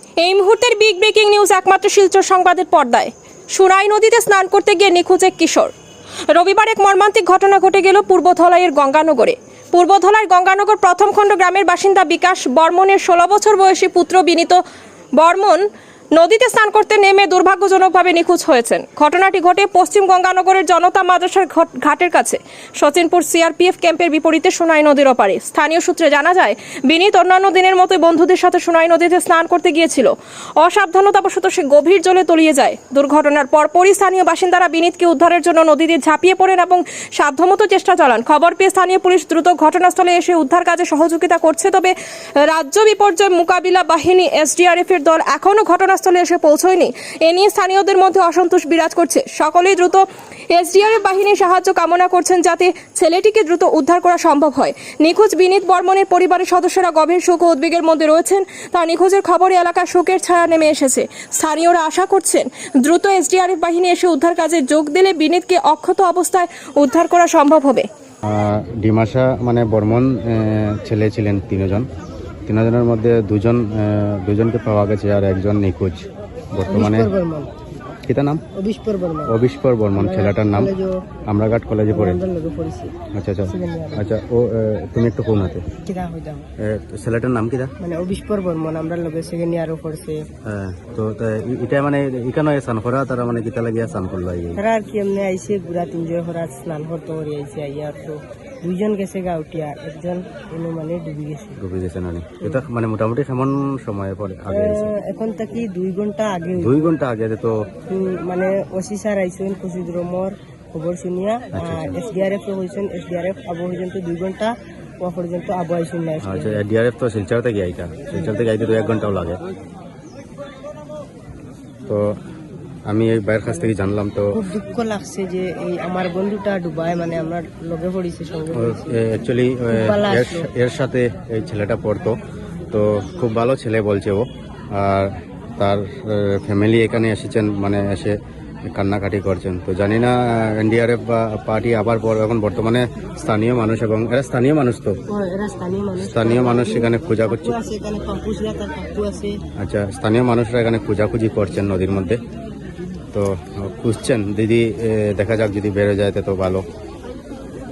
এই মুহূর্তের big breaking news একমাত্র শিলচর সংবাদের পর্দায়। সুরাই নদীতে স্নান করতে গিয়ে নিখোঁজ এক কিশোর। রবিবার এক মর্মান্তিক ঘটনা ঘটে গেল পূর্বধলাইয়ের গঙ্গানগরে। পূর্বধলার গঙ্গানগর প্রথম খণ্ড গ্রামের বাসিন্দা বিকাশ বর্মনের 16 বছর বয়সী পুত্র বিনীত বর্মন নদীতে স্নান করতে নেমে দুর্ভাগ্যজনকভাবে নিখোঁজ হয়েছেন। ঘটনাটি ঘটে পশ্চিম গঙ্গানগরের জনতা মাদ্রাসার ঘাটের কাছে সচিনপুর সিআরপিএফ ক্যাম্পের বিপরীতে সোনাই নদীর ওপারে। স্থানীয় সূত্রে জানা যায়, বিনীত অন্যান্য দিনের মতোই বন্ধুদের সাথে সোনাই নদীতে স্নান করতে গিয়েছিল। অসাবধানতাবশত সে গভীর জলে তলিয়ে যায়। দুর্ঘটনার পরপরই স্থানীয় বাসিন্দারা বিনীতকে উদ্ধারের জন্য নদীতে ঝাঁপিয়ে পড়েন এবং সাধ্যমতো চেষ্টা চালান। খবর পেয়ে স্থানীয় পুলিশ দ্রুত ঘটনাস্থলে এসে উদ্ধার কাজে সহযোগিতা করছে। তবে রাজ্য বিপর্যয় মোকাবিলা বাহিনী এসডিআরএফ এর দল এখনও ঘটনাস্থলে এসে পৌঁছয়নি। এ নিয়ে স্থানীয়দের মধ্যে অসন্তোষ বিরাজ করছে। সকলেই দ্রুত এসডিআরএফ বাহিনীর সাহায্য কামনা করছেন যাতে ছেলেটিকে দ্রুত উদ্ধার করা সম্ভব হয়। নিখোঁজ বিনীত বর্মনের পরিবারের সদস্যরা গভীর শোক ও উদ্বেগের মধ্যে রয়েছেন। তার নিখোঁজের খবরে এলাকায় শোকের ছায়া নেমে এসেছে। স্থানীয়রা আশা করছেন দ্রুত এসডিআরএফ বাহিনী এসে উদ্ধার কাজে যোগ দিলে বিনীতকে অক্ষত অবস্থায় উদ্ধার করা সম্ভব হবে। ডিমাশা মানে বর্মন ছেলে ছিলেন তিনজনের মধ্যে দুজনকে পাওয়া গেছে আর একজন নিখোঁজ। বর্তমানে কিতা নাম? অবিস্পর বর্মন ছেলেটার নাম। আমরাঘাট কলেজে পড়ে। আচ্ছা আচ্ছা আচ্ছা। ও তুমি একটু কোন হাতে ছেলেটার নাম কিতা? মানে অবিস্পর বর্মন আমরা লগে সেকেন্ড ইয়ারও পড়ছে। হ্যাঁ, তো এটা মানে এখানে স্নান করা তারা মানে কিতা লাগিয়া স্নান করলো তারা আর কি এমনি আইসে ঘুরা এনজয় করা স্নান করতে করে আইসে আইয়া তো দুইজন গেছে গা উঠিয়া, একজন মানে ডুবে গেছে না? এটা মানে মোটামুটি কেমন সময় পরে আগে? এখন থেকে 2 ঘন্টা আগে। 2 ঘন্টা আগে তো মানে ওসি স্যার আইসেন কুচিদ্রমর খবর শুনিয়া, এসডিআরএফ হয়েছেন। এসডিআরএফ আবু পর্যন্ত 2 ঘন্টা পর্যন্ত আবু আইসেন না। আচ্ছা, এসডিআরএফ তো শিলচর থেকে আইতে 1 ঘন্টাও লাগে। তো আমি এই বাইরের কাছ থেকে জানলাম, তো খুব দুঃখ লাগছে যে এই আমার বন্ধুটা ডুবায়, মানে আমরা লগে পড়িছে সঙ্গে। অ্যাকচুয়ালি এর সাথে এই ছেলেটা পড়তো, তো খুব ভালো ছেলে বলছে ও। আর তার ফ্যামিলি এখানে এসেছেন, মানে এসে কান্নাকাটি করছেন। তো জানি না এনডিআরএফ বা পার্টি আবার এখন বর্তমানে স্থানীয় মানুষ, এবং এরা স্থানীয় মানুষ, তো স্থানীয় মানুষ এখানে খোঁজা করছে। আচ্ছা, স্থানীয় মানুষরা এখানে খোঁজাখুঁজি করছেন নদীর মধ্যে, তো খুঁজছেন। দিদি দেখা যাক, যদি বেড়ে যায় তো ভালো।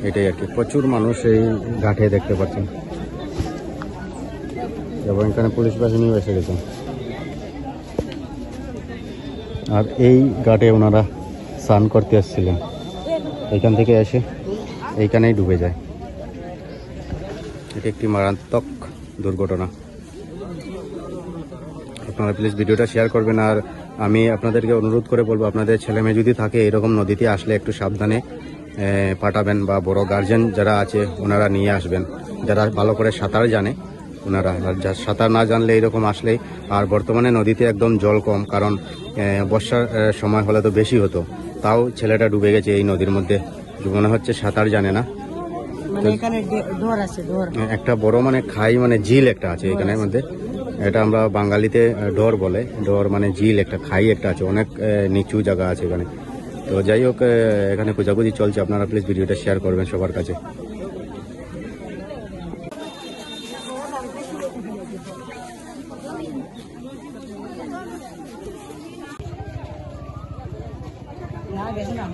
এটাই আর কি। প্রচুর মানুষ এই ঘাটে দেখতে পাচ্ছেন, এবং এখানে পুলিশ বাহিনীও এসে গেছেন। আর এই ঘাটে ওনারা স্নান করতে এসেছিলেন, এখান থেকে এসে এইখানেই ডুবে যায়। এটি একটি মারাত্মক দুর্ঘটনা। আপনারা প্লিজ ভিডিওটা শেয়ার করবেন। আর আমি আপনাদেরকে অনুরোধ করে বলবো, আপনাদের ছেলে মেয়ে যদি থাকে এরকম নদীতে আসলে একটু সাবধানে পাঠাবেন, বা বড় গার্জেন যারা আছে ওনারা নিয়ে আসবেন, যারা ভালো করে সাঁতার জানে ওনারা। আর যা সাঁতার না জানলে এরকম আসলেই। আর বর্তমানে নদীতে একদম জল কম, কারণ বর্ষার সময় হলে তো বেশি হতো। তাও ছেলেটা ডুবে গেছে এই নদীর মধ্যে। মনে হচ্ছে সাঁতার জানে না। একটা বড় মানে খাই, মানে ঝিল একটা আছে এখানের মধ্যে। এটা আমরা বাঙালিতে ডর বলে। ডর মানে ঝিল, একটা খাই একটা আছে, অনেক নিচু জায়গা আছে এখানে। তো যাই হোক, এখানে খোঁজাখুঁজি চলছে। আপনারা প্লিজ ভিডিওটা শেয়ার করবেন সবার কাছে। না,